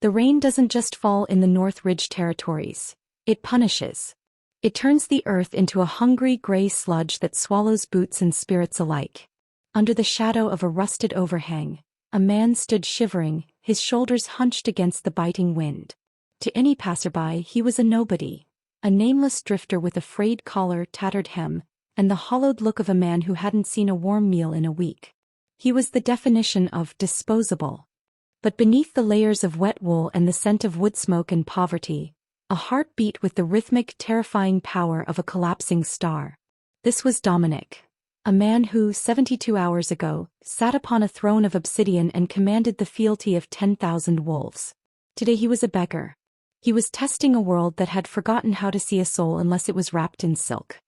The rain doesn't just fall in the North Ridge territories. It punishes. It turns the earth into a hungry gray sludge that swallows boots and spirits alike. Under the shadow of a rusted overhang, a man stood shivering, his shoulders hunched against the biting wind. To any passerby, he was a nobody, a nameless drifter with a frayed collar, tattered hem, and the hollowed look of a man who hadn't seen a warm meal in a week. He was the definition of disposable. But beneath the layers of wet wool and the scent of wood smoke and poverty, a heart beat with the rhythmic, terrifying power of a collapsing star. This was Dominic, a man who, 72 hours ago, sat upon a throne of obsidian and commanded the fealty of 10,000 wolves. Today he was a beggar. He was testing a world that had forgotten how to see a soul unless it was wrapped in silk.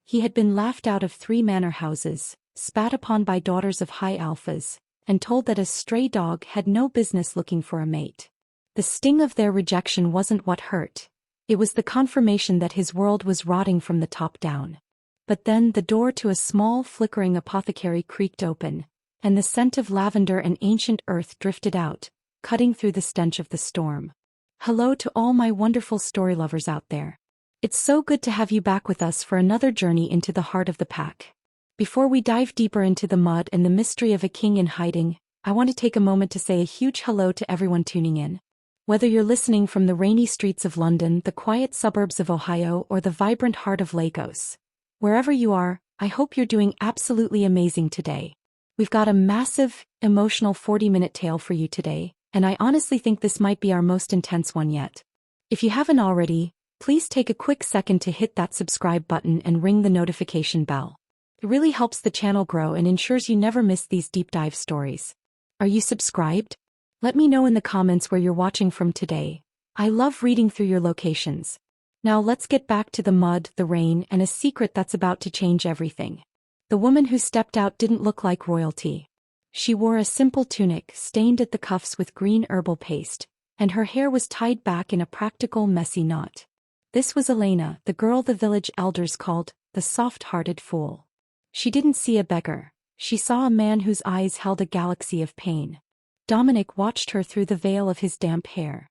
He had been laughed out of 3 manor houses, spat upon by daughters of high alphas, and told that a stray dog had no business looking for a mate. The sting of their rejection wasn't what hurt. It was the confirmation that his world was rotting from the top down. But then the door to a small, flickering apothecary creaked open, and the scent of lavender and ancient earth drifted out, cutting through the stench of the storm. Hello to all my wonderful story lovers out there. It's so good to have you back with us for another journey into the heart of the pack. Before we dive deeper into the mud and the mystery of a king in hiding, I want to take a moment to say a huge hello to everyone tuning in. Whether you're listening from the rainy streets of London, the quiet suburbs of Ohio, or the vibrant heart of Lagos, wherever you are, I hope you're doing absolutely amazing today. We've got a massive, emotional 40-minute tale for you today, and I honestly think this might be our most intense one yet. If you haven't already, please take a quick second to hit that subscribe button and ring the notification bell. It really helps the channel grow and ensures you never miss these deep dive stories. Are you subscribed? Let me know in the comments where you're watching from today. I love reading through your locations. Now let's get back to the mud, the rain, and a secret that's about to change everything. The woman who stepped out didn't look like royalty. She wore a simple tunic stained at the cuffs with green herbal paste, and her hair was tied back in a practical, messy knot. This was Elena, the girl the village elders called the soft-hearted fool. She didn't see a beggar. She saw a man whose eyes held a galaxy of pain. Dominic watched her through the veil of his damp hair.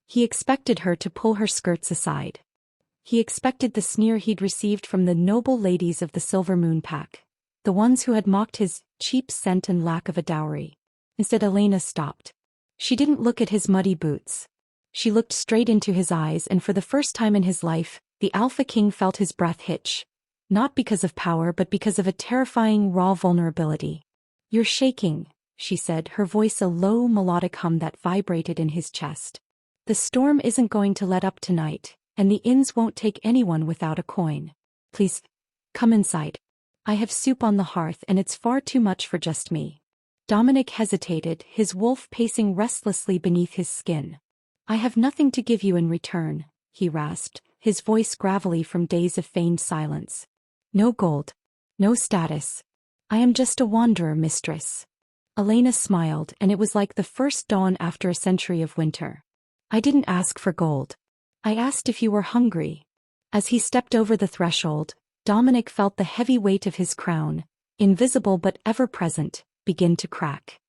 He expected her to pull her skirts aside. He expected the sneer he'd received from the noble ladies of the Silver Moon Pack, the ones who had mocked his cheap scent and lack of a dowry. Instead, Elena stopped. She didn't look at his muddy boots. She looked straight into his eyes, and for the first time in his life, the Alpha King felt his breath hitch. Not because of power, but because of a terrifying, raw vulnerability. "You're shaking," she said, her voice a low, melodic hum that vibrated in his chest. "The storm isn't going to let up tonight, and the inns won't take anyone without a coin. Please, come inside. I have soup on the hearth and it's far too much for just me." Dominic hesitated, his wolf pacing restlessly beneath his skin. "I have nothing to give you in return," he rasped, his voice gravelly from days of feigned silence. "No gold. No status. I am just a wanderer, mistress." Elena smiled, and it was like the first dawn after a century of winter. "I didn't ask for gold. I asked if you were hungry." As he stepped over the threshold, Dominic felt the heavy weight of his crown, invisible but ever-present, begin to crack.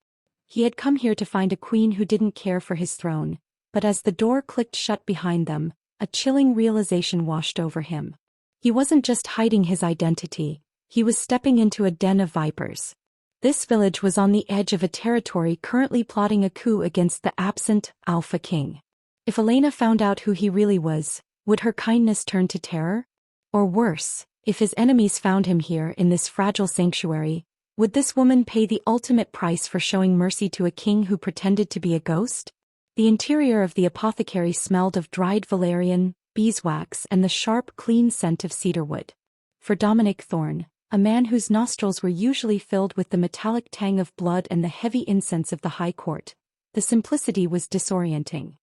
He had come here to find a queen who didn't care for his throne, but as the door clicked shut behind them, a chilling realization washed over him. He wasn't just hiding his identity, he was stepping into a den of vipers. This village was on the edge of a territory currently plotting a coup against the absent Alpha King. If Elena found out who he really was, would her kindness turn to terror? Or worse, if his enemies found him here in this fragile sanctuary, would this woman pay the ultimate price for showing mercy to a king who pretended to be a ghost? The interior of the apothecary smelled of dried valerian, beeswax, and the sharp, clean scent of cedarwood. For Dominic Thorne, a man whose nostrils were usually filled with the metallic tang of blood and the heavy incense of the High Court, the simplicity was disorienting.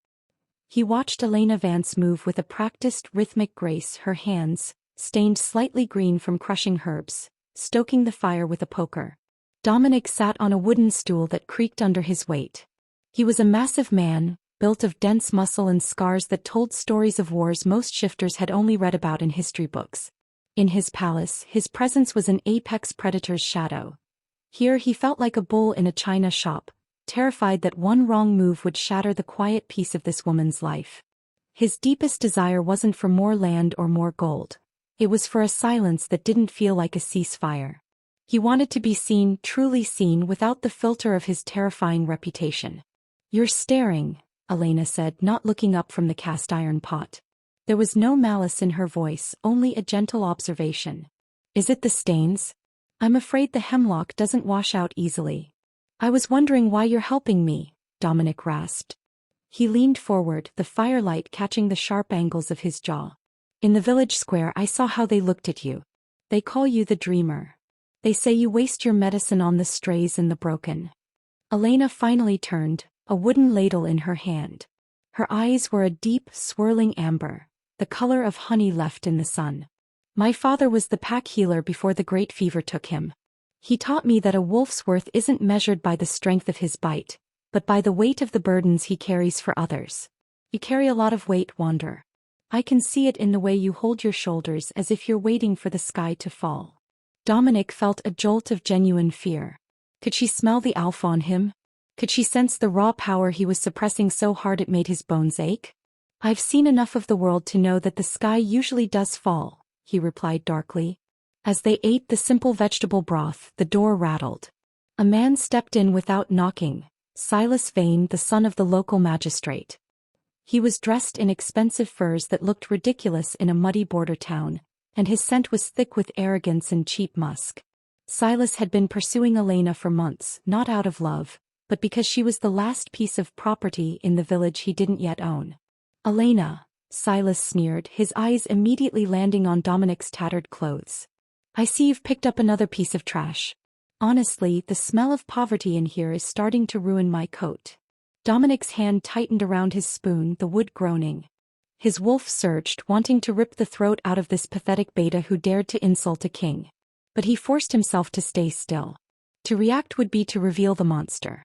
He watched Elena Vance move with a practiced, rhythmic grace, her hands, stained slightly green from crushing herbs, stoking the fire with a poker. Dominic sat on a wooden stool that creaked under his weight. He was a massive man, built of dense muscle and scars that told stories of wars most shifters had only read about in history books. In his palace, his presence was an apex predator's shadow. Here he felt like a bull in a china shop, terrified that one wrong move would shatter the quiet peace of this woman's life. His deepest desire wasn't for more land or more gold. It was for a silence that didn't feel like a ceasefire. He wanted to be seen, truly seen, without the filter of his terrifying reputation. "You're staring," Elena said, not looking up from the cast-iron pot. There was no malice in her voice, only a gentle observation. "Is it the stains? I'm afraid the hemlock doesn't wash out easily." "I was wondering why you're helping me," Dominic rasped. He leaned forward, the firelight catching the sharp angles of his jaw. "In the village square I saw how they looked at you. They call you the dreamer. They say you waste your medicine on the strays and the broken." Elena finally turned, a wooden ladle in her hand. Her eyes were a deep, swirling amber, the color of honey left in the sun. "My father was the pack healer before the great fever took him. He taught me that a wolf's worth isn't measured by the strength of his bite, but by the weight of the burdens he carries for others. You carry a lot of weight, Wander. I can see it in the way you hold your shoulders as if you're waiting for the sky to fall." Dominic felt a jolt of genuine fear. Could she smell the alpha on him? Could she sense the raw power he was suppressing so hard it made his bones ache? "I've seen enough of the world to know that the sky usually does fall," he replied darkly. As they ate the simple vegetable broth, the door rattled. A man stepped in without knocking, Silas Vane, the son of the local magistrate. He was dressed in expensive furs that looked ridiculous in a muddy border town, and his scent was thick with arrogance and cheap musk. Silas had been pursuing Elena for months, not out of love, but because she was the last piece of property in the village he didn't yet own. "Elena," Silas sneered, his eyes immediately landing on Dominic's tattered clothes. "I see you've picked up another piece of trash. Honestly, the smell of poverty in here is starting to ruin my coat." Dominic's hand tightened around his spoon, the wood groaning. His wolf surged, wanting to rip the throat out of this pathetic beta who dared to insult a king. But he forced himself to stay still. To react would be to reveal the monster.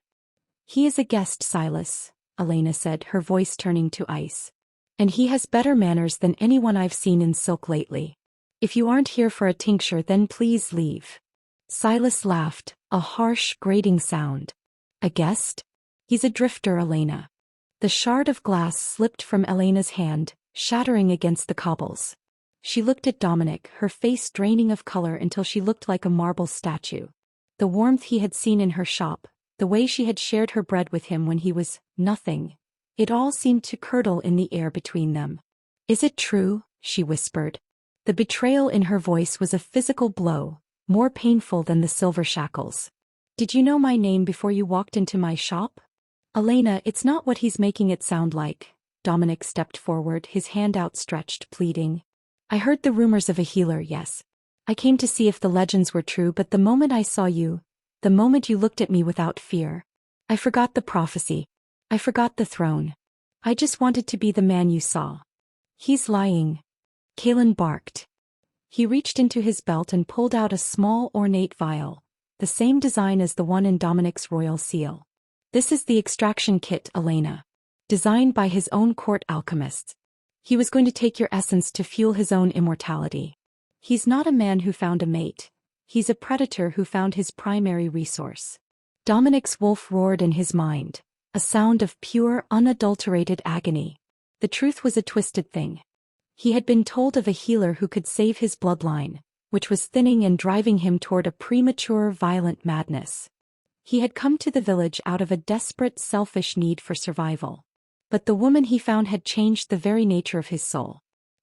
"He is a guest, Silas," Elena said, her voice turning to ice. "And he has better manners than anyone I've seen in silk lately. If you aren't here for a tincture, then please leave." Silas laughed, a harsh, grating sound. "A guest? He's a drifter, Elena." The shard of glass slipped from Elena's hand, shattering against the cobbles. She looked at Dominic, her face draining of color until she looked like a marble statue. The warmth he had seen in her shop, the way she had shared her bread with him when he was nothing, it all seemed to curdle in the air between them. "Is it true?" she whispered. The betrayal in her voice was a physical blow, more painful than the silver shackles. "Did you know my name before you walked into my shop?" "Elena, it's not what he's making it sound like." Dominic stepped forward, his hand outstretched, pleading. "I heard the rumors of a healer, yes. I came to see if the legends were true, but the moment I saw you, the moment you looked at me without fear, I forgot the prophecy. I forgot the throne. I just wanted to be the man you saw." "He's lying." Kalen barked. He reached into his belt and pulled out a small, ornate vial, the same design as the one in Dominic's royal seal. "This is the extraction kit, Elena. Designed by his own court alchemists. He was going to take your essence to fuel his own immortality. He's not a man who found a mate. He's a predator who found his primary resource." Dominic's wolf roared in his mind, a sound of pure, unadulterated agony. The truth was a twisted thing. He had been told of a healer who could save his bloodline, which was thinning and driving him toward a premature, violent madness. He had come to the village out of a desperate, selfish need for survival. But the woman he found had changed the very nature of his soul.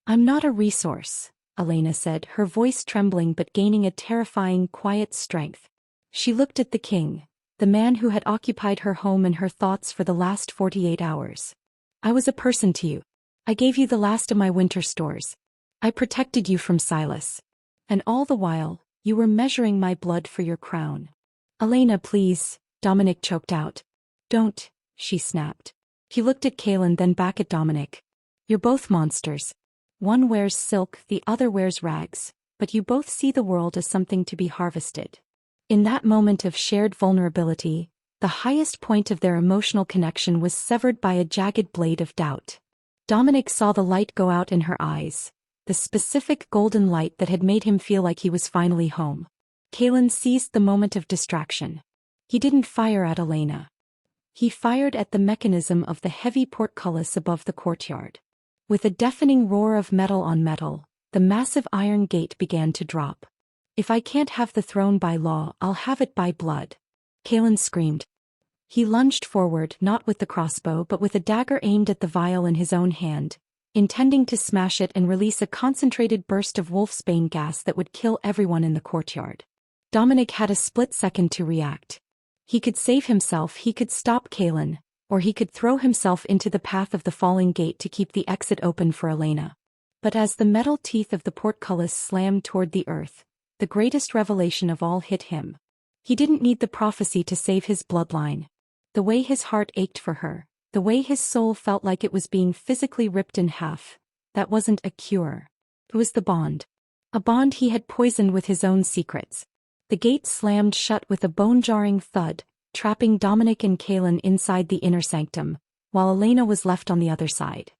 "I'm not a resource," Elena said, her voice trembling but gaining a terrifying, quiet strength. She looked at the king, the man who had occupied her home and her thoughts for the last 48 hours. "I was a person to you. I gave you the last of my winter stores. I protected you from Silas. And all the while, you were measuring my blood for your crown." "Elena, please," Dominic choked out. "Don't," she snapped. He looked at Kalen, then back at Dominic. "You're both monsters. One wears silk, the other wears rags, but you both see the world as something to be harvested." In that moment of shared vulnerability, the highest point of their emotional connection was severed by a jagged blade of doubt. Dominic saw the light go out in her eyes, the specific golden light that had made him feel like he was finally home. Kalen seized the moment of distraction. He didn't fire at Elena. He fired at the mechanism of the heavy portcullis above the courtyard. With a deafening roar of metal on metal, the massive iron gate began to drop. "If I can't have the throne by law, I'll have it by blood," Kalen screamed. He lunged forward, not with the crossbow but with a dagger aimed at the vial in his own hand, intending to smash it and release a concentrated burst of wolfsbane gas that would kill everyone in the courtyard. Dominic had a split second to react. He could save himself, he could stop Kalen, or he could throw himself into the path of the falling gate to keep the exit open for Elena. But as the metal teeth of the portcullis slammed toward the earth, the greatest revelation of all hit him. He didn't need the prophecy to save his bloodline. The way his heart ached for her, the way his soul felt like it was being physically ripped in half, that wasn't a cure. It was the bond. A bond he had poisoned with his own secrets. The gate slammed shut with a bone-jarring thud, trapping Dominic and Kalen inside the inner sanctum, while Elena was left on the other side.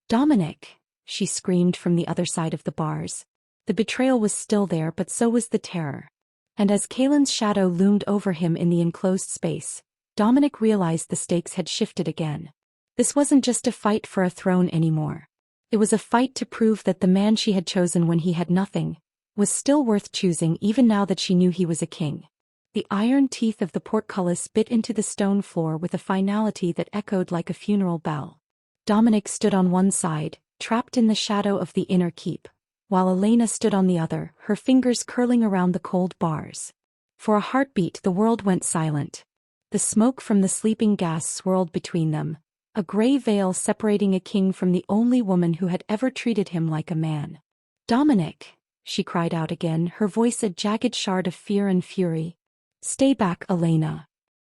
"Dominic!" she screamed from the other side of the bars. The betrayal was still there, but so was the terror. And as Kalen's shadow loomed over him in the enclosed space, Dominic realized the stakes had shifted again. This wasn't just a fight for a throne anymore. It was a fight to prove that the man she had chosen when he had nothing was still worth choosing even now that she knew he was a king. The iron teeth of the portcullis bit into the stone floor with a finality that echoed like a funeral bell. Dominic stood on one side, trapped in the shadow of the inner keep, while Elena stood on the other, her fingers curling around the cold bars. For a heartbeat the world went silent. The smoke from the sleeping gas swirled between them, a gray veil separating a king from the only woman who had ever treated him like a man. "Dominic!" she cried out again, her voice a jagged shard of fear and fury. "Stay back, Elena!"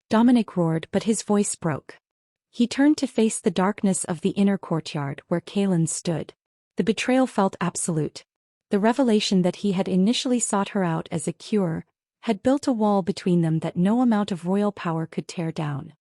Dominic roared, but his voice broke. He turned to face the darkness of the inner courtyard where Kalen stood. The betrayal felt absolute. The revelation that he had initially sought her out as a cure had built a wall between them that no amount of royal power could tear down.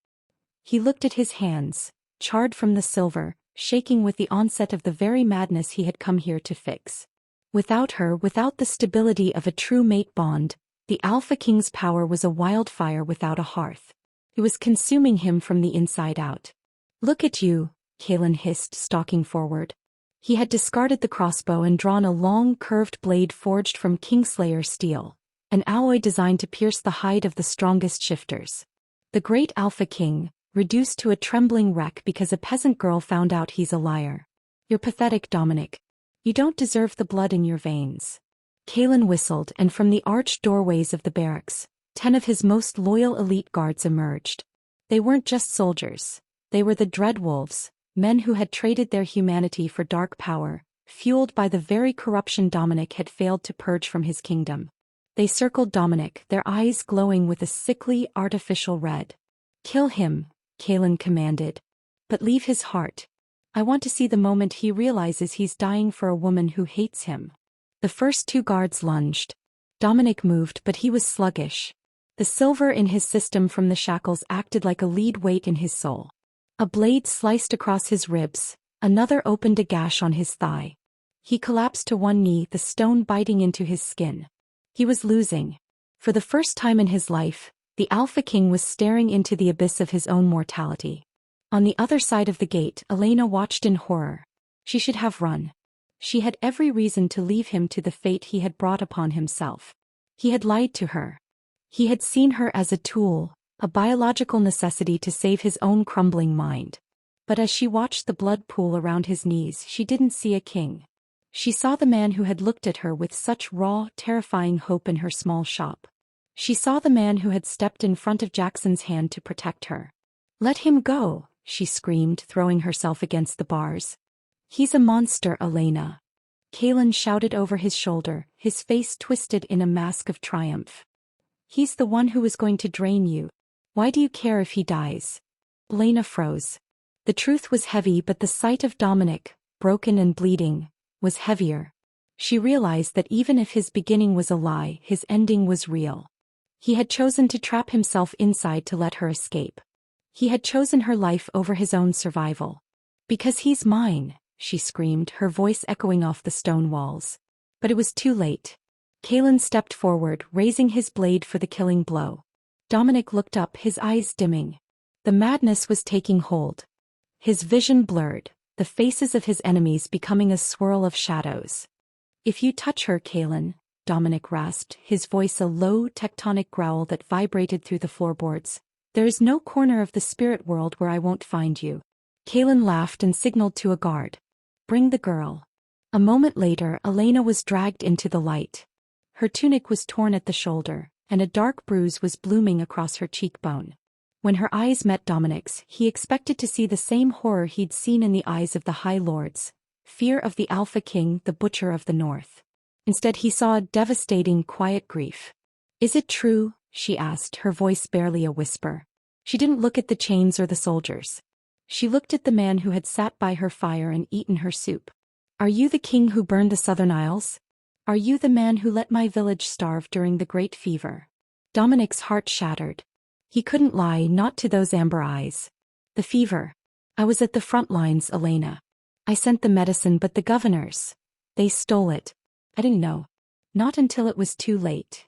He looked at his hands, charred from the silver, shaking with the onset of the very madness he had come here to fix. Without her, without the stability of a true mate bond, the Alpha King's power was a wildfire without a hearth. It was consuming him from the inside out. "Look at you," Kalen hissed, stalking forward. He had discarded the crossbow and drawn a long, curved blade forged from Kingslayer steel, an alloy designed to pierce the hide of the strongest shifters. The great Alpha King, reduced to a trembling wreck because a peasant girl found out he's a liar. "You're pathetic, Dominic. You don't deserve the blood in your veins." Kalen whistled, and from the arched doorways of the barracks, 10 of his most loyal elite guards emerged. They weren't just soldiers. They were the Dread Wolves, men who had traded their humanity for dark power, fueled by the very corruption Dominic had failed to purge from his kingdom. They circled Dominic, their eyes glowing with a sickly, artificial red. "Kill him," Kalen commanded. "But leave his heart. I want to see the moment he realizes he's dying for a woman who hates him." The first 2 guards lunged. Dominic moved, but he was sluggish. The silver in his system from the shackles acted like a lead weight in his soul. A blade sliced across his ribs, another opened a gash on his thigh. He collapsed to one knee, the stone biting into his skin. He was losing. For the first time in his life, the Alpha King was staring into the abyss of his own mortality. On the other side of the gate, Elena watched in horror. She should have run. She had every reason to leave him to the fate he had brought upon himself. He had lied to her. He had seen her as a tool, a biological necessity to save his own crumbling mind. But as she watched the blood pool around his knees, she didn't see a king. She saw the man who had looked at her with such raw, terrifying hope in her small shop. She saw the man who had stepped in front of Jackson's hand to protect her. "Let him go," she screamed, throwing herself against the bars. "He's a monster, Elena." Kalen shouted over his shoulder, his face twisted in a mask of triumph. "He's the one who is going to drain you. Why do you care if he dies?" Elena froze. The truth was heavy, but the sight of Dominic, broken and bleeding, was heavier. She realized that even if his beginning was a lie, his ending was real. He had chosen to trap himself inside to let her escape. He had chosen her life over his own survival. "Because he's mine," she screamed, her voice echoing off the stone walls. But it was too late. Kalen stepped forward, raising his blade for the killing blow. Dominic looked up, his eyes dimming. The madness was taking hold. His vision blurred, the faces of his enemies becoming a swirl of shadows. "If you touch her, Kaelin," Dominic rasped, his voice a low, tectonic growl that vibrated through the floorboards, "there is no corner of the spirit world where I won't find you." Kaelin laughed and signaled to a guard. "Bring the girl." A moment later, Elena was dragged into the light. Her tunic was torn at the shoulder, and a dark bruise was blooming across her cheekbone. When her eyes met Dominic's, he expected to see the same horror he'd seen in the eyes of the High Lords, fear of the Alpha King, the Butcher of the North. Instead he saw a devastating, quiet grief. "Is it true?" she asked, her voice barely a whisper. She didn't look at the chains or the soldiers. She looked at the man who had sat by her fire and eaten her soup. "Are you the king who burned the Southern Isles? Are you the man who let my village starve during the Great Fever?" Dominic's heart shattered. He couldn't lie, not to those amber eyes. "The fever. I was at the front lines, Elena. I sent the medicine, but the governors, they stole it. I didn't know. Not until it was too late."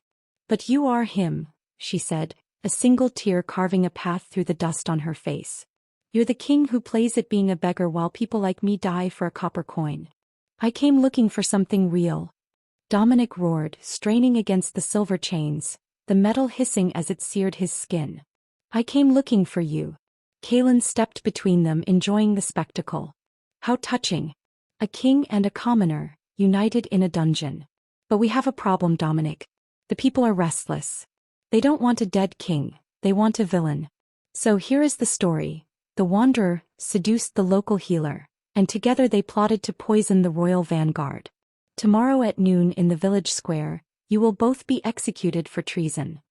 "But you are him," she said, a single tear carving a path through the dust on her face. "You're the king who plays at being a beggar while people like me die for a copper coin. I came looking for something real." Dominic roared, straining against the silver chains, the metal hissing as it seared his skin. "I came looking for you." Kaelin stepped between them, enjoying the spectacle. How touching. A king and a commoner, united in a dungeon. "But we have a problem, Dominic. The people are restless. They don't want a dead king, they want a villain. So here is the story. The Wanderer seduced the local healer, and together they plotted to poison the royal vanguard. Tomorrow at noon in the village square, you will both be executed for treason."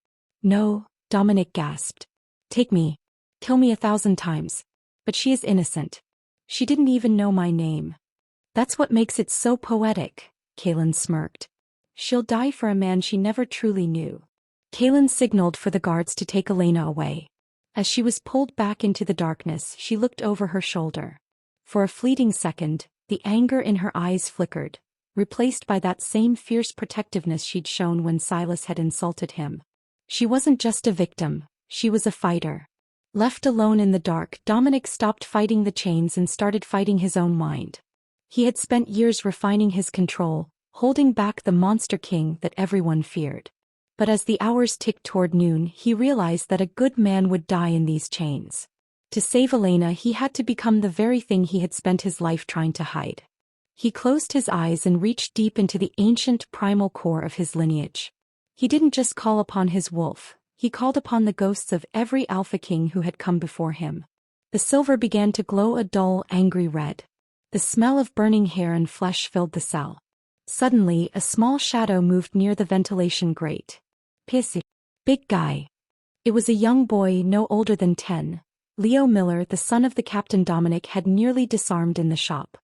"No," Dominic gasped. "Take me. Kill me 1,000 times. But she is innocent. She didn't even know my name." "That's what makes it so poetic," Kaelin smirked. "She'll die for a man she never truly knew." Kaelin signaled for the guards to take Elena away. As she was pulled back into the darkness, she looked over her shoulder. For a fleeting second, the anger in her eyes flickered, replaced by that same fierce protectiveness she'd shown when Silas had insulted him. She wasn't just a victim, she was a fighter. Left alone in the dark, Dominic stopped fighting the chains and started fighting his own mind. He had spent years refining his control, holding back the monster king that everyone feared. But as the hours ticked toward noon, he realized that a good man would die in these chains. To save Elena, he had to become the very thing he had spent his life trying to hide. He closed his eyes and reached deep into the ancient primal core of his lineage. He didn't just call upon his wolf, he called upon the ghosts of every Alpha King who had come before him. The silver began to glow a dull, angry red. The smell of burning hair and flesh filled the cell. Suddenly, a small shadow moved near the ventilation grate. "Pissy. Big guy." It was a young boy no older than 10. Leo Miller, the son of the captain Dominic had nearly disarmed in the shop.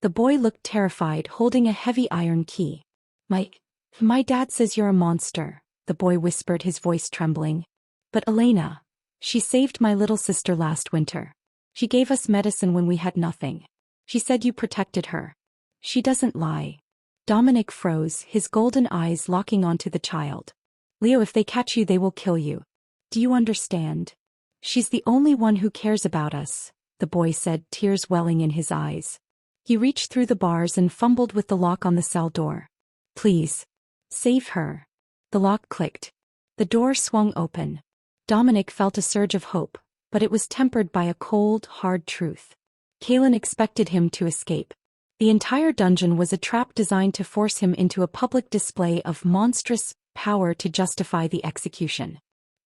The boy looked terrified, holding a heavy iron key. My dad says you're a monster," the boy whispered, his voice trembling. "But Elena, she saved my little sister last winter. She gave us medicine when we had nothing. She said you protected her. She doesn't lie." Dominic froze, his golden eyes locking onto the child. "Leo, if they catch you, they will kill you. Do you understand? She's the only one who cares about us," the boy said, tears welling in his eyes. He reached through the bars and fumbled with the lock on the cell door. "Please. Save her." The lock clicked. The door swung open. Dominic felt a surge of hope, but it was tempered by a cold, hard truth. Kaelin expected him to escape. The entire dungeon was a trap designed to force him into a public display of monstrous power to justify the execution.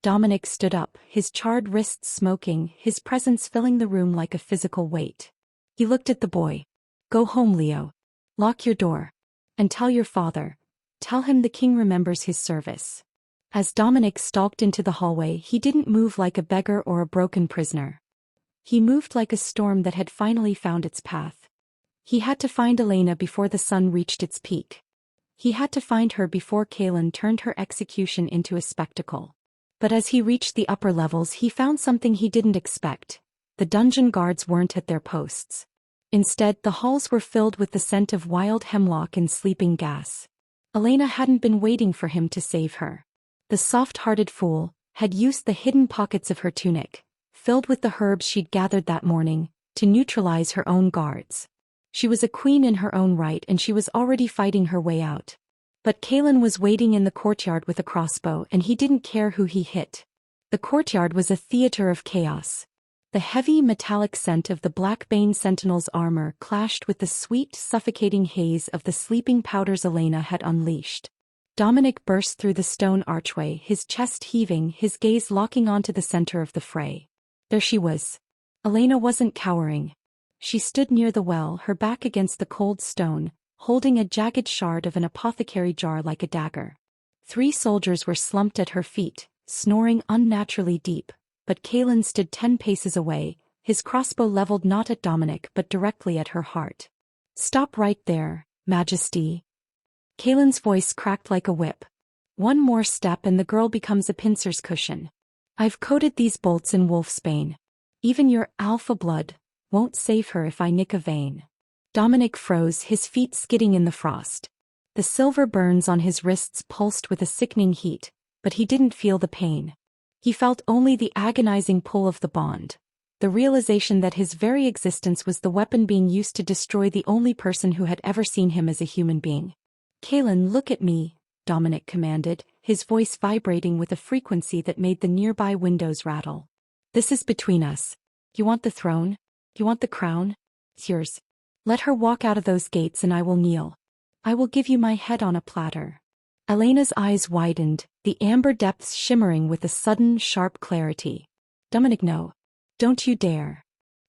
Dominic stood up, his charred wrists smoking, his presence filling the room like a physical weight. He looked at the boy. "Go home, Leo. Lock your door. And tell your father. Tell him the king remembers his service." As Dominic stalked into the hallway, he didn't move like a beggar or a broken prisoner. He moved like a storm that had finally found its path. He had to find Elena before the sun reached its peak. He had to find her before Kaelin turned her execution into a spectacle. But as he reached the upper levels, he found something he didn't expect. The dungeon guards weren't at their posts. Instead, the halls were filled with the scent of wild hemlock and sleeping gas. Elena hadn't been waiting for him to save her. The soft-hearted fool had used the hidden pockets of her tunic, filled with the herbs she'd gathered that morning, to neutralize her own guards. She was a queen in her own right and she was already fighting her way out. But Kaelin was waiting in the courtyard with a crossbow and he didn't care who he hit. The courtyard was a theater of chaos. The heavy metallic scent of the Blackbane Sentinel's armor clashed with the sweet, suffocating haze of the sleeping powders Elena had unleashed. Dominic burst through the stone archway, his chest heaving, his gaze locking onto the center of the fray. There she was. Elena wasn't cowering. She stood near the well, her back against the cold stone, holding a jagged shard of an apothecary jar like a dagger. 3 soldiers were slumped at her feet, snoring unnaturally deep, but Kaelin stood 10 paces away, his crossbow leveled not at Dominic but directly at her heart. "Stop right there, Majesty." Kaelin's voice cracked like a whip. "One more step and the girl becomes a pincer's cushion. I've coated these bolts in wolfsbane. Even your alpha blood won't save her if I nick a vein." Dominic froze, his feet skidding in the frost. The silver burns on his wrists pulsed with a sickening heat, but he didn't feel the pain. He felt only the agonizing pull of the bond, the realization that his very existence was the weapon being used to destroy the only person who had ever seen him as a human being. "Kaelin, look at me," Dominic commanded, his voice vibrating with a frequency that made the nearby windows rattle. "This is between us. You want the throne? You want the crown? It's yours. Let her walk out of those gates and I will kneel. I will give you my head on a platter." Elena's eyes widened, the amber depths shimmering with a sudden, sharp clarity. "Dominic, no. Don't you dare."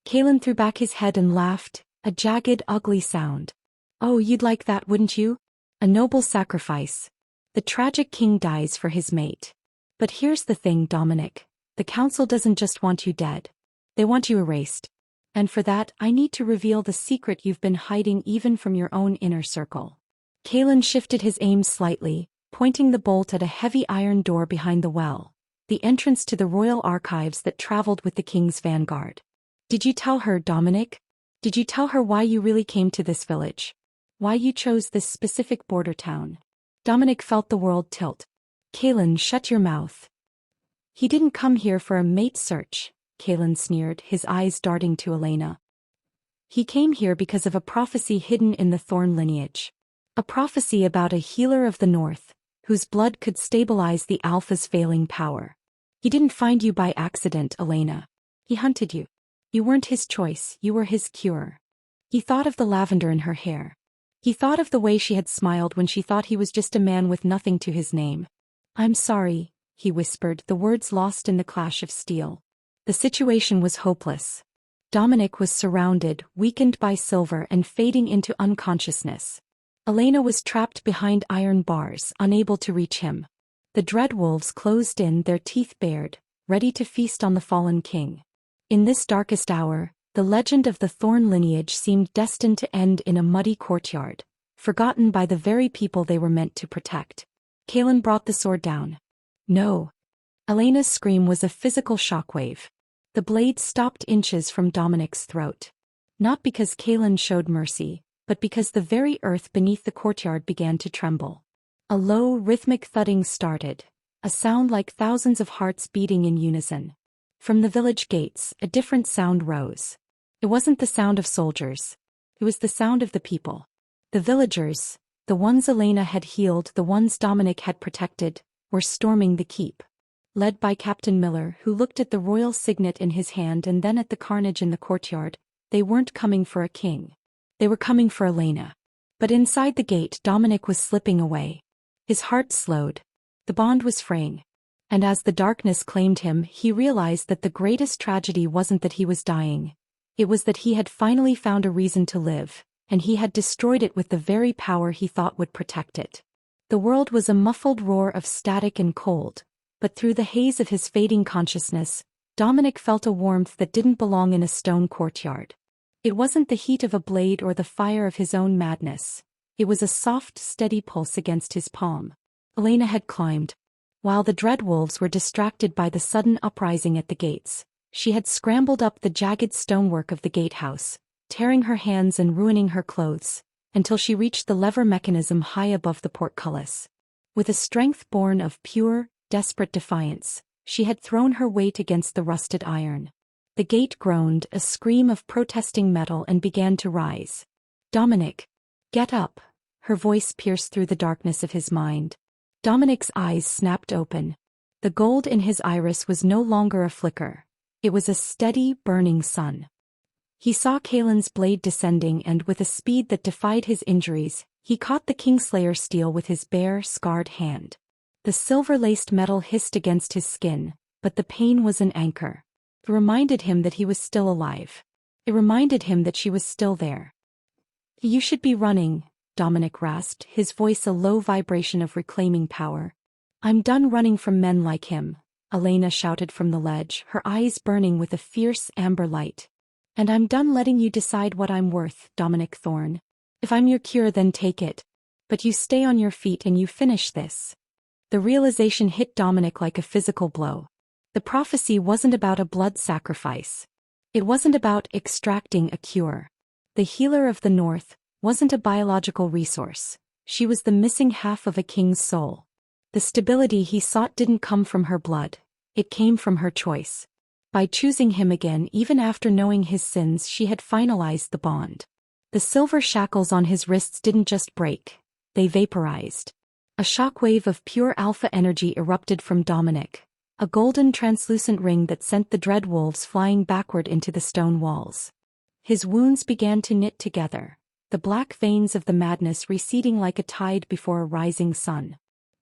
Kaelin threw back his head and laughed, a jagged, ugly sound. "Oh, you'd like that, wouldn't you? A noble sacrifice. The tragic king dies for his mate. But here's the thing, Dominic. The council doesn't just want you dead. They want you erased. And for that, I need to reveal the secret you've been hiding even from your own inner circle." Kaelin shifted his aim slightly, pointing the bolt at a heavy iron door behind the well, the entrance to the royal archives that traveled with the king's vanguard. "Did you tell her, Dominic? Did you tell her why you really came to this village? Why you chose this specific border town?" Dominic felt the world tilt. "Kaelin, shut your mouth." "He didn't come here for a mate search," Kaelin sneered, his eyes darting to Elena. "He came here because of a prophecy hidden in the Thorn lineage. A prophecy about a healer of the North, whose blood could stabilize the Alpha's failing power. He didn't find you by accident, Elena. He hunted you. You weren't his choice, you were his cure. He thought of the lavender in her hair. He thought of the way she had smiled when she thought he was just a man with nothing to his name. "I'm sorry," he whispered, the words lost in the clash of steel. The situation was hopeless. Dominic was surrounded, weakened by silver and fading into unconsciousness. Elena was trapped behind iron bars, unable to reach him. The dread wolves closed in, their teeth bared, ready to feast on the fallen king. In this darkest hour, the legend of the Thorn lineage seemed destined to end in a muddy courtyard, forgotten by the very people they were meant to protect. Kaelin brought the sword down. "No." Elena's scream was a physical shockwave. The blade stopped inches from Dominic's throat. Not because Kaelin showed mercy, but because the very earth beneath the courtyard began to tremble. A low, rhythmic thudding started, a sound like thousands of hearts beating in unison. From the village gates, a different sound rose. It wasn't the sound of soldiers. It was the sound of the people. The villagers, the ones Elena had healed, the ones Dominic had protected, were storming the keep. Led by Captain Miller, who looked at the royal signet in his hand and then at the carnage in the courtyard, they weren't coming for a king. They were coming for Elena. But inside the gate, Dominic was slipping away. His heart slowed. The bond was fraying. And as the darkness claimed him, he realized that the greatest tragedy wasn't that he was dying. It was that he had finally found a reason to live, and he had destroyed it with the very power he thought would protect it. The world was a muffled roar of static and cold, but through the haze of his fading consciousness, Dominic felt a warmth that didn't belong in a stone courtyard. It wasn't the heat of a blade or the fire of his own madness. It was a soft, steady pulse against his palm. Elena had climbed. While the dread wolves were distracted by the sudden uprising at the gates, she had scrambled up the jagged stonework of the gatehouse, tearing her hands and ruining her clothes, until she reached the lever mechanism high above the portcullis. With a strength born of pure, desperate defiance, she had thrown her weight against the rusted iron. The gate groaned, a scream of protesting metal, and began to rise. Dominic! Get up! Her voice pierced through the darkness of his mind. Dominic's eyes snapped open. The gold in his iris was no longer a flicker. It was a steady, burning sun. He saw Kaelin's blade descending, and with a speed that defied his injuries, he caught the Kingslayer steel with his bare, scarred hand. The silver-laced metal hissed against his skin, but the pain was an anchor. It reminded him that he was still alive. It reminded him that she was still there. "You should be running," Dominic rasped, his voice a low vibration of reclaiming power. "I'm done running from men like him," Elena shouted from the ledge, her eyes burning with a fierce amber light. "And I'm done letting you decide what I'm worth, Dominic Thorne. If I'm your cure, then take it. But you stay on your feet and you finish this." The realization hit Dominic like a physical blow. The prophecy wasn't about a blood sacrifice. It wasn't about extracting a cure. The healer of the North wasn't a biological resource. She was the missing half of a king's soul. The stability he sought didn't come from her blood. It came from her choice. By choosing him again, even after knowing his sins, she had finalized the bond. The silver shackles on his wrists didn't just break. They vaporized. A shockwave of pure alpha energy erupted from Dominic, a golden translucent ring that sent the dread wolves flying backward into the stone walls. His wounds began to knit together, the black veins of the madness receding like a tide before a rising sun.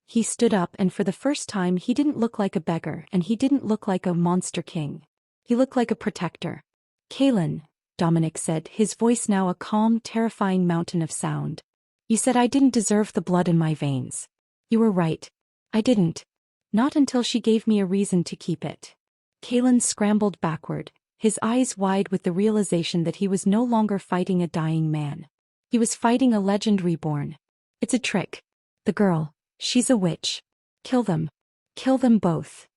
He stood up, and for the first time he didn't look like a beggar, and he didn't look like a monster king. He looked like a protector. "Kaelin," Dominic said, his voice now a calm, terrifying mountain of sound. "You said I didn't deserve the blood in my veins. You were right. I didn't. Not until she gave me a reason to keep it." Kaelin scrambled backward, his eyes wide with the realization that he was no longer fighting a dying man. He was fighting a legend reborn. "It's a trick. The girl, she's a witch. Kill them. Kill them both."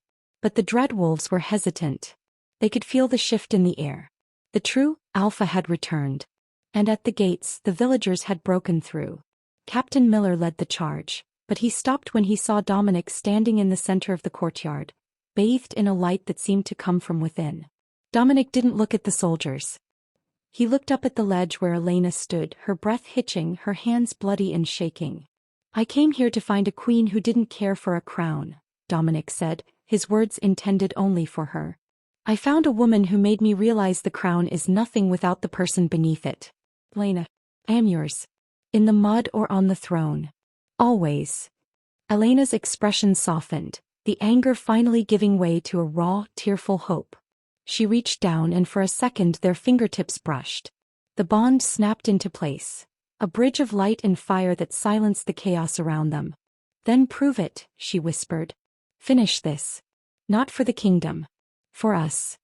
But the dreadwolves were hesitant. They could feel the shift in the air. The true Alpha had returned. And at the gates, the villagers had broken through. Captain Miller led the charge, but he stopped when he saw Dominic standing in the center of the courtyard, bathed in a light that seemed to come from within. Dominic didn't look at the soldiers. He looked up at the ledge where Elena stood, her breath hitching, her hands bloody and shaking. "I came here to find a queen who didn't care for a crown," Dominic said, his words intended only for her. "I found a woman who made me realize the crown is nothing without the person beneath it. Elena, I am yours. In the mud or on the throne. Always." Elena's expression softened, the anger finally giving way to a raw, tearful hope. She reached down, and for a second their fingertips brushed. The bond snapped into place, a bridge of light and fire that silenced the chaos around them. "Then prove it," she whispered. "Finish this. Not for the kingdom. For us."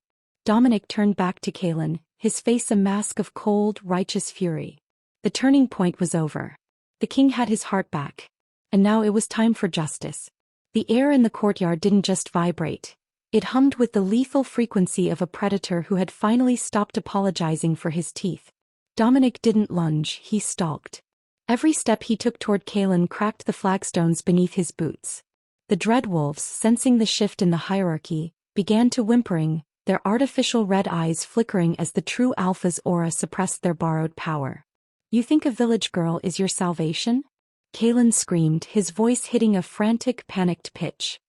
Dominic turned back to Kaelin, his face a mask of cold, righteous fury. The turning point was over. The king had his heart back. And now it was time for justice. The air in the courtyard didn't just vibrate. It hummed with the lethal frequency of a predator who had finally stopped apologizing for his teeth. Dominic didn't lunge, he stalked. Every step he took toward Kaelin cracked the flagstones beneath his boots. The dreadwolves, sensing the shift in the hierarchy, began to whimpering, their artificial red eyes flickering as the true Alpha's aura suppressed their borrowed power. "You think a village girl is your salvation?" Kaelin screamed, his voice hitting a frantic, panicked pitch.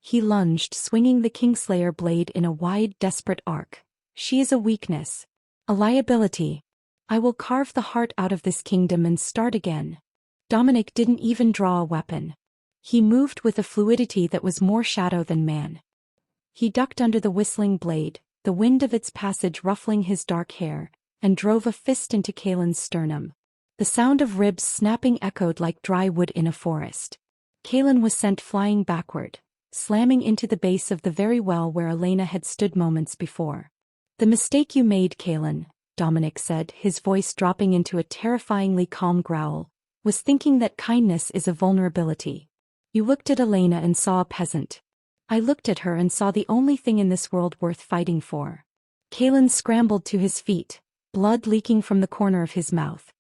He lunged, swinging the Kingslayer blade in a wide, desperate arc. "She is a weakness. A liability. I will carve the heart out of this kingdom and start again." Dominic didn't even draw a weapon. He moved with a fluidity that was more shadow than man. He ducked under the whistling blade, the wind of its passage ruffling his dark hair, and drove a fist into Kaelin's sternum. The sound of ribs snapping echoed like dry wood in a forest. Kaelin was sent flying backward, slamming into the base of the very well where Elena had stood moments before. "The mistake you made, Kaelin," Dominic said, his voice dropping into a terrifyingly calm growl, "was thinking that kindness is a vulnerability. You looked at Elena and saw a peasant. I looked at her and saw the only thing in this world worth fighting for." Kaelin scrambled to his feet, blood leaking from the corner of his mouth.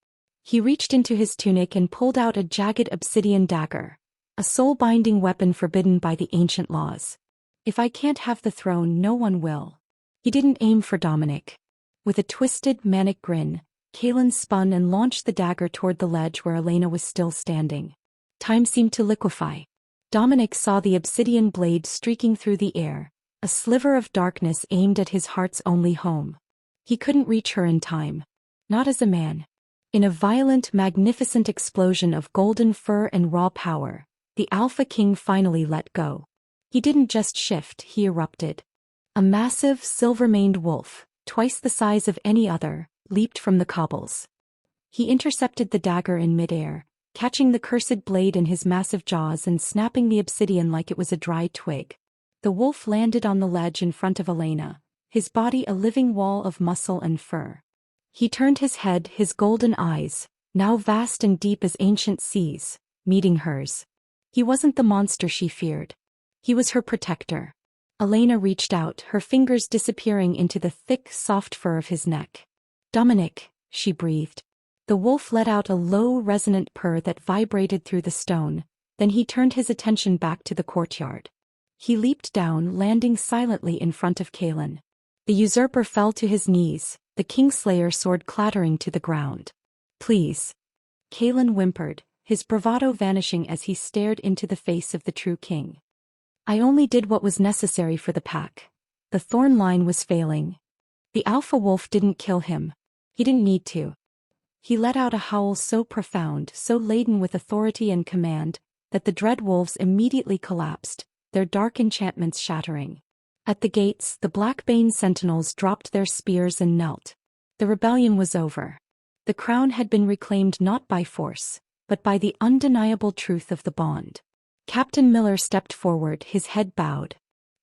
He reached into his tunic and pulled out a jagged obsidian dagger, a soul-binding weapon forbidden by the ancient laws. "If I can't have the throne, no one will." He didn't aim for Dominic. With a twisted, manic grin, Kalen spun and launched the dagger toward the ledge where Elena was still standing. Time seemed to liquefy. Dominic saw the obsidian blade streaking through the air, a sliver of darkness aimed at his heart's only home. He couldn't reach her in time. Not as a man. In a violent, magnificent explosion of golden fur and raw power, the Alpha King finally let go. He didn't just shift, he erupted. A massive, silver-maned wolf, twice the size of any other, leaped from the cobbles. He intercepted the dagger in midair, catching the cursed blade in his massive jaws and snapping the obsidian like it was a dry twig. The wolf landed on the ledge in front of Elena, his body a living wall of muscle and fur. He turned his head, his golden eyes, now vast and deep as ancient seas, meeting hers. He wasn't the monster she feared. He was her protector. Elena reached out, her fingers disappearing into the thick, soft fur of his neck. "Dominic," she breathed. The wolf let out a low, resonant purr that vibrated through the stone, then he turned his attention back to the courtyard. He leaped down, landing silently in front of Kalen. The usurper fell to his knees, the Kingslayer sword clattering to the ground. "Please." Kalen whimpered, his bravado vanishing as he stared into the face of the true king. "I only did what was necessary for the pack." The thorn line was failing. The alpha wolf didn't kill him. He didn't need to. He let out a howl so profound, so laden with authority and command, that the dread wolves immediately collapsed, their dark enchantments shattering. At the gates, the Blackbane sentinels dropped their spears and knelt. The rebellion was over. The crown had been reclaimed not by force, but by the undeniable truth of the bond. Captain Miller stepped forward, his head bowed.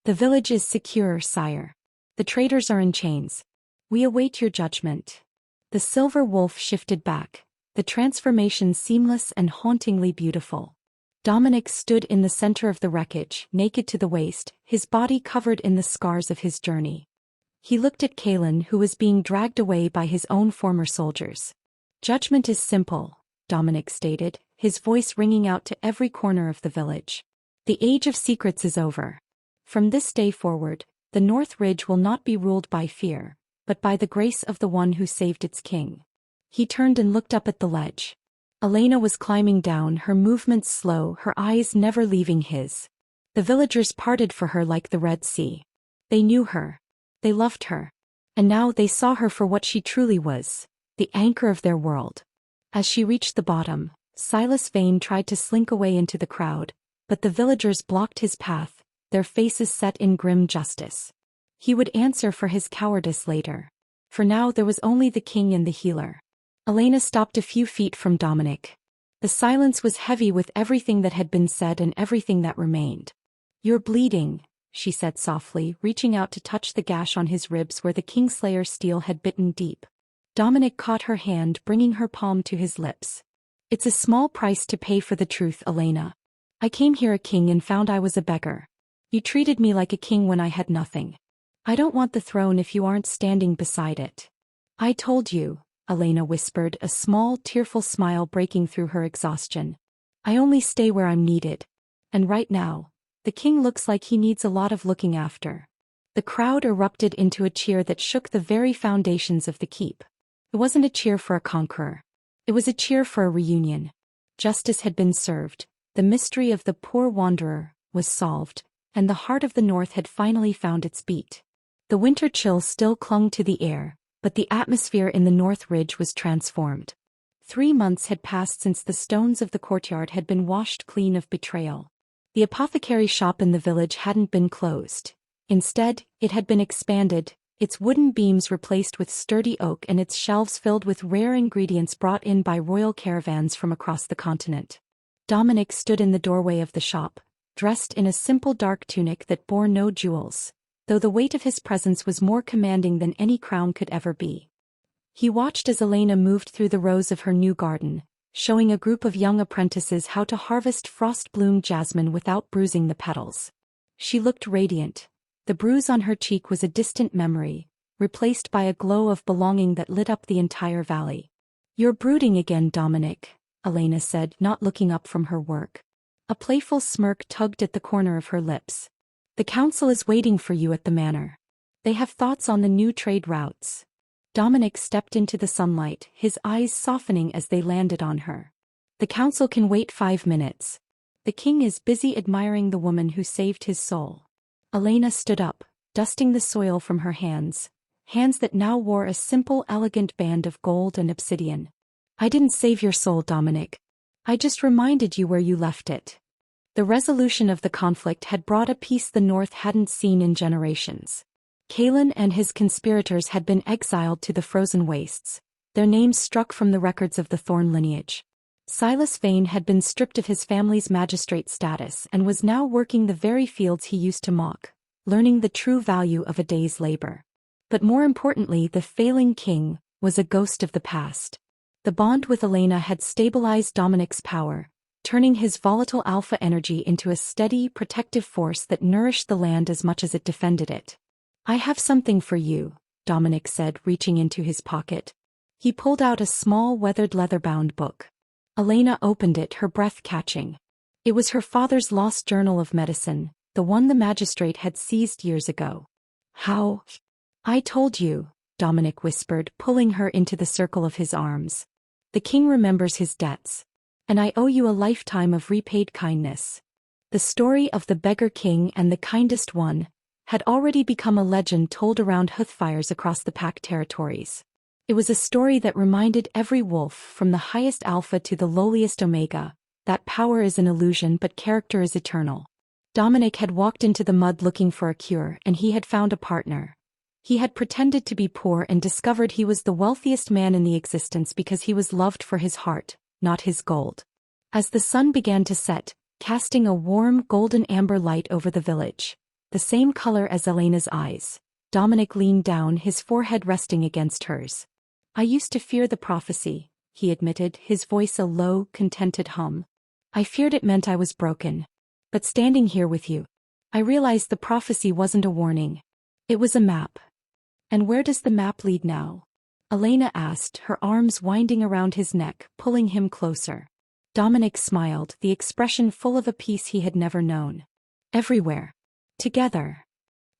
"The village is secure, sire. The traitors are in chains. We await your judgment." The silver wolf shifted back, the transformation seamless and hauntingly beautiful. Dominic stood in the center of the wreckage, naked to the waist, his body covered in the scars of his journey. He looked at Kalen, who was being dragged away by his own former soldiers. "Judgment is simple," Dominic stated, his voice ringing out to every corner of the village. "The age of secrets is over. From this day forward, the North Ridge will not be ruled by fear, but by the grace of the one who saved its king." He turned and looked up at the ledge. Elena was climbing down, her movements slow, her eyes never leaving his. The villagers parted for her like the Red Sea. They knew her. They loved her. And now they saw her for what she truly was, the anchor of their world. As she reached the bottom, Silas Vane tried to slink away into the crowd, but the villagers blocked his path, their faces set in grim justice. He would answer for his cowardice later. For now there was only the king and the healer. Elena stopped a few feet from Dominic. The silence was heavy with everything that had been said and everything that remained. "You're bleeding," she said softly, reaching out to touch the gash on his ribs where the Kingslayer steel had bitten deep. Dominic caught her hand, bringing her palm to his lips. "It's a small price to pay for the truth, Elena. I came here a king and found I was a beggar. You treated me like a king when I had nothing. I don't want the throne if you aren't standing beside it." "I told you," Elena whispered, a small, tearful smile breaking through her exhaustion. "I only stay where I'm needed. And right now, the king looks like he needs a lot of looking after." The crowd erupted into a cheer that shook the very foundations of the keep. It wasn't a cheer for a conqueror. It was a cheer for a reunion. Justice had been served, the mystery of the poor wanderer was solved, and the heart of the North had finally found its beat. The winter chill still clung to the air, but the atmosphere in the North Ridge was transformed. 3 months had passed since the stones of the courtyard had been washed clean of betrayal. The apothecary shop in the village hadn't been closed. Instead, it had been expanded, its wooden beams replaced with sturdy oak and its shelves filled with rare ingredients brought in by royal caravans from across the continent. Dominic stood in the doorway of the shop, dressed in a simple dark tunic that bore no jewels, though the weight of his presence was more commanding than any crown could ever be. He watched as Elena moved through the rows of her new garden, showing a group of young apprentices how to harvest frost-bloomed jasmine without bruising the petals. She looked radiant. The bruise on her cheek was a distant memory, replaced by a glow of belonging that lit up the entire valley. "You're brooding again, Dominic," Elena said, not looking up from her work. A playful smirk tugged at the corner of her lips. "The council is waiting for you at the manor." They have thoughts on the new trade routes. Dominic stepped into the sunlight, his eyes softening as they landed on her. The council can wait 5 minutes. The king is busy admiring the woman who saved his soul. Elena stood up, dusting the soil from her hands that now wore a simple, elegant band of gold and obsidian. I didn't save your soul, Dominic. I just reminded you where you left it. The resolution of the conflict had brought a peace the North hadn't seen in generations. Kaelin and his conspirators had been exiled to the frozen wastes, their names struck from the records of the Thorn lineage. Silas Vane had been stripped of his family's magistrate status and was now working the very fields he used to mock, learning the true value of a day's labor. But more importantly, the failing king was a ghost of the past. The bond with Elena had stabilized Dominic's power, turning his volatile alpha energy into a steady, protective force that nourished the land as much as it defended it. I have something for you, Dominic said, reaching into his pocket. He pulled out a small, weathered leather-bound book. Elena opened it, her breath catching. It was her father's lost journal of medicine, the one the magistrate had seized years ago. How? I told you, Dominic whispered, pulling her into the circle of his arms. The king remembers his debts. And I owe you a lifetime of repaid kindness. The story of the beggar king and the kindest one had already become a legend told around hearthfires across the Pact territories. It was a story that reminded every wolf, from the highest alpha to the lowliest omega, that power is an illusion but character is eternal. Dominic had walked into the mud looking for a cure, and he had found a partner. He had pretended to be poor and discovered he was the wealthiest man in the existence because he was loved for his heart, not his gold. As the sun began to set, casting a warm golden amber light over the village, the same color as Elena's eyes, Dominic leaned down, his forehead resting against hers. I used to fear the prophecy, he admitted, his voice a low, contented hum. I feared it meant I was broken. But standing here with you, I realized the prophecy wasn't a warning. It was a map. And where does the map lead now? Elena asked, her arms winding around his neck, pulling him closer. Dominic smiled, the expression full of a peace he had never known. Everywhere. Together.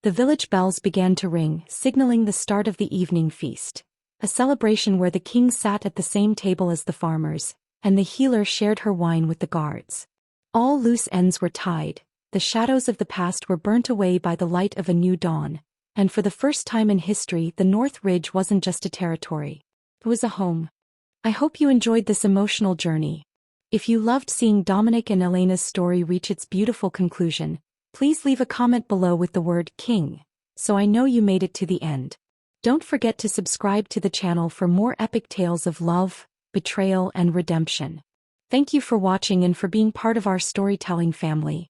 The village bells began to ring, signaling the start of the evening feast. A celebration where the king sat at the same table as the farmers, and the healer shared her wine with the guards. All loose ends were tied, the shadows of the past were burnt away by the light of a new dawn, and for the first time in history the North Ridge wasn't just a territory. It was a home. I hope you enjoyed this emotional journey. If you loved seeing Dominic and Elena's story reach its beautiful conclusion, please leave a comment below with the word king, so I know you made it to the end. Don't forget to subscribe to the channel for more epic tales of love, betrayal, and redemption. Thank you for watching and for being part of our storytelling family.